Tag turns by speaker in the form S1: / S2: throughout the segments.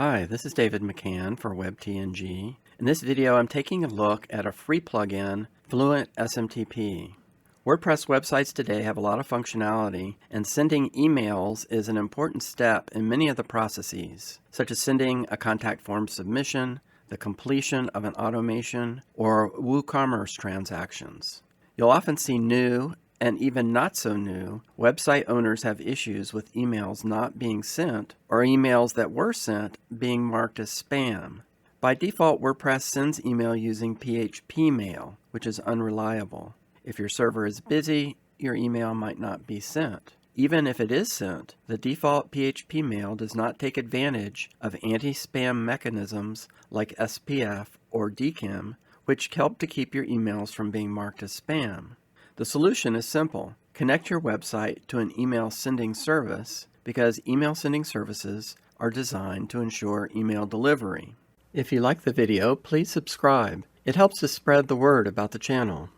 S1: Hi, this is David McCann for WebTNG. In this video, I'm taking a look at a free plugin, Fluent SMTP. WordPress websites today have a lot of functionality, and sending emails is an important step in many of the processes, such as sending a contact form submission, the completion of an automation, or WooCommerce transactions. You'll often see new and even not so new website owners have issues with emails not being sent or emails that were sent being marked as spam. By default, WordPress sends email using PHP mail, which is unreliable. If your server is busy, your email might not be sent. Even if it is sent, the default PHP mail does not take advantage of anti-spam mechanisms like SPF or DKIM, which help to keep your emails from being marked as spam. The solution is simple. Connect your website to an email sending service because email sending services are designed to ensure email delivery. If you like the video, please subscribe. It helps to spread the word about the channel.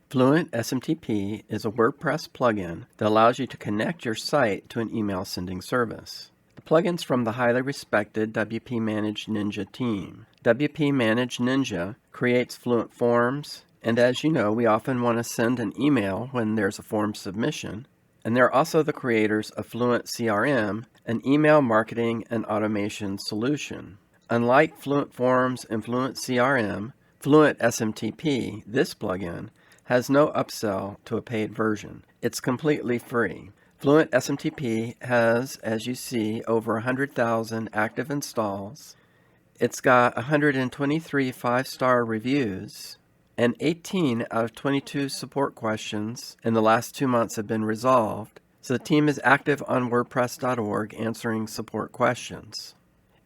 S1: Fluent SMTP is a WordPress plugin that allows you to connect your site to an email sending service. The plugin's from the highly respected WP Managed Ninja team. WP Managed Ninja creates Fluent forms, and as you know, we often want to send an email when there's a form submission. And they're also the creators of Fluent CRM, an email marketing and automation solution. Unlike Fluent Forms and Fluent CRM, Fluent SMTP, this plugin, has no upsell to a paid version. It's completely free. Fluent SMTP has, as you see, over 100,000 active installs. It's got 123 5-star reviews, and 18 out of 22 support questions in the last 2 months have been resolved, so the team is active on WordPress.org answering support questions.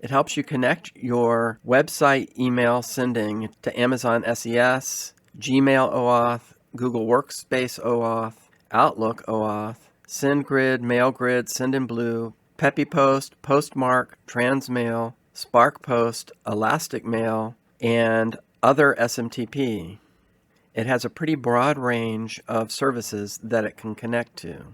S1: It helps you connect your website email sending to Amazon SES, Gmail OAuth, Google Workspace OAuth, Outlook OAuth, SendGrid, MailGrid, Sendinblue, PeppyPost, Postmark, Transmail, SparkPost, ElasticMail, and other SMTP. It has a pretty broad range of services that it can connect to.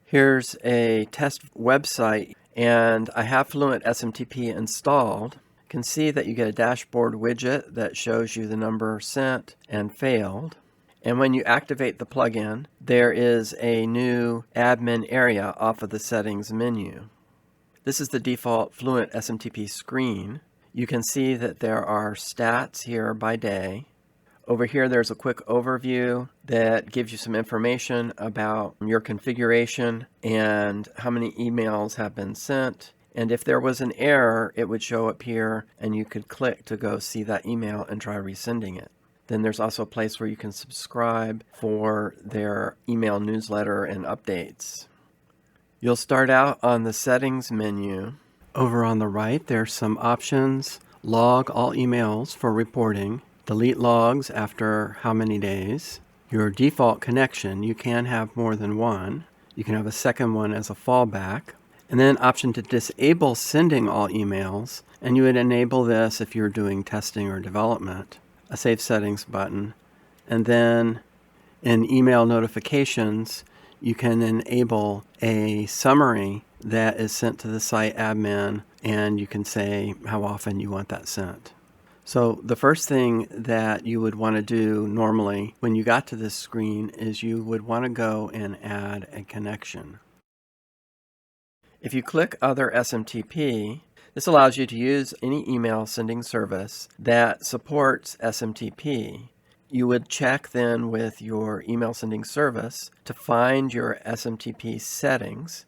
S1: Here's a test website, and I have Fluent SMTP installed. You can see that you get a dashboard widget that shows you the number sent and failed. And when you activate the plugin, there is a new admin area off of the settings menu. This is the default Fluent SMTP screen. You can see that there are stats here by day. Over here there's a quick overview that gives you some information about your configuration and how many emails have been sent. And if there was an error, it would show up here and you could click to go see that email and try resending it. Then there's also a place where you can subscribe for their email newsletter and updates. You'll start out on the settings menu. Over on the right, there's some options. Log all emails for reporting. Delete logs after how many days. Your default connection, you can have more than one. You can have a second one as a fallback. And then option to disable sending all emails. And you would enable this if you're doing testing or development. A Save Settings button. And then in email notifications, you can enable a summary that is sent to the site admin, and you can say how often you want that sent. So the first thing that you would want to do normally when you got to this screen is you would want to go and add a connection. If you click Other SMTP, this allows you to use any email sending service that supports SMTP. You would check then with your email sending service to find your SMTP settings,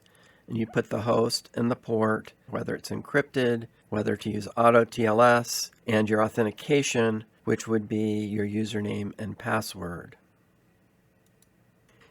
S1: and you put the host and the port, whether it's encrypted, whether to use auto TLS, and your authentication, which would be your username and password.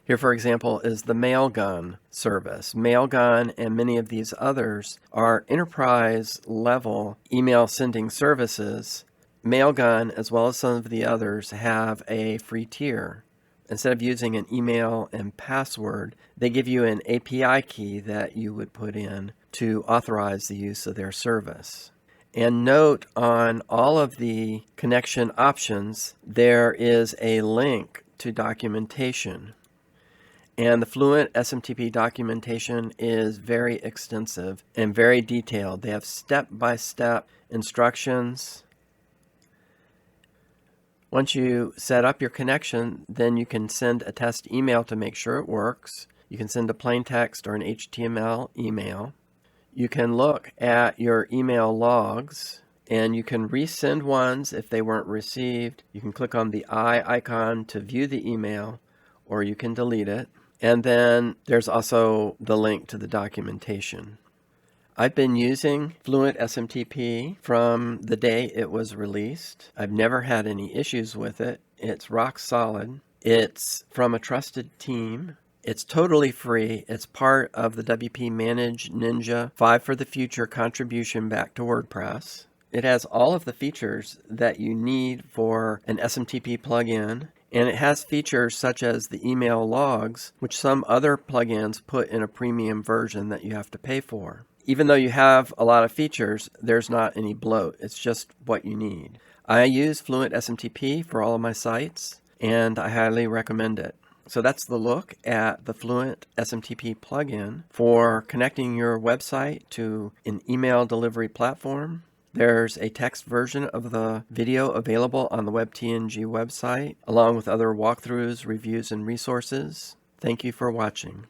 S1: Here, for example, is the Mailgun service. Mailgun and many of these others are enterprise-level email sending services. Mailgun, as well as some of the others, have a free tier. Instead of using an email and password, they give you an API key that you would put in to authorize the use of their service. And note on all of the connection options, there is a link to documentation. And the Fluent SMTP documentation is very extensive and very detailed. They have step-by-step instructions. Once you set up your connection, then you can send a test email to make sure it works. You can send a plain text or an HTML email. You can look at your email logs, and you can resend ones if they weren't received. You can click on the eye icon to view the email, or you can delete it. And then there's also the link to the documentation. I've been using Fluent SMTP from the day it was released. I've never had any issues with it. It's rock solid. It's from a trusted team. It's totally free. It's part of the WP Manage Ninja 5 for the Future contribution back to WordPress. It has all of the features that you need for an SMTP plugin. And it has features such as the email logs, which some other plugins put in a premium version that you have to pay for. Even though you have a lot of features, there's not any bloat. It's just what you need. I use Fluent SMTP for all of my sites, and I highly recommend it. So that's the look at the Fluent SMTP plugin for connecting your website to an email delivery platform. There's a text version of the video available on the WebTNG website, along with other walkthroughs, reviews, and resources. Thank you for watching.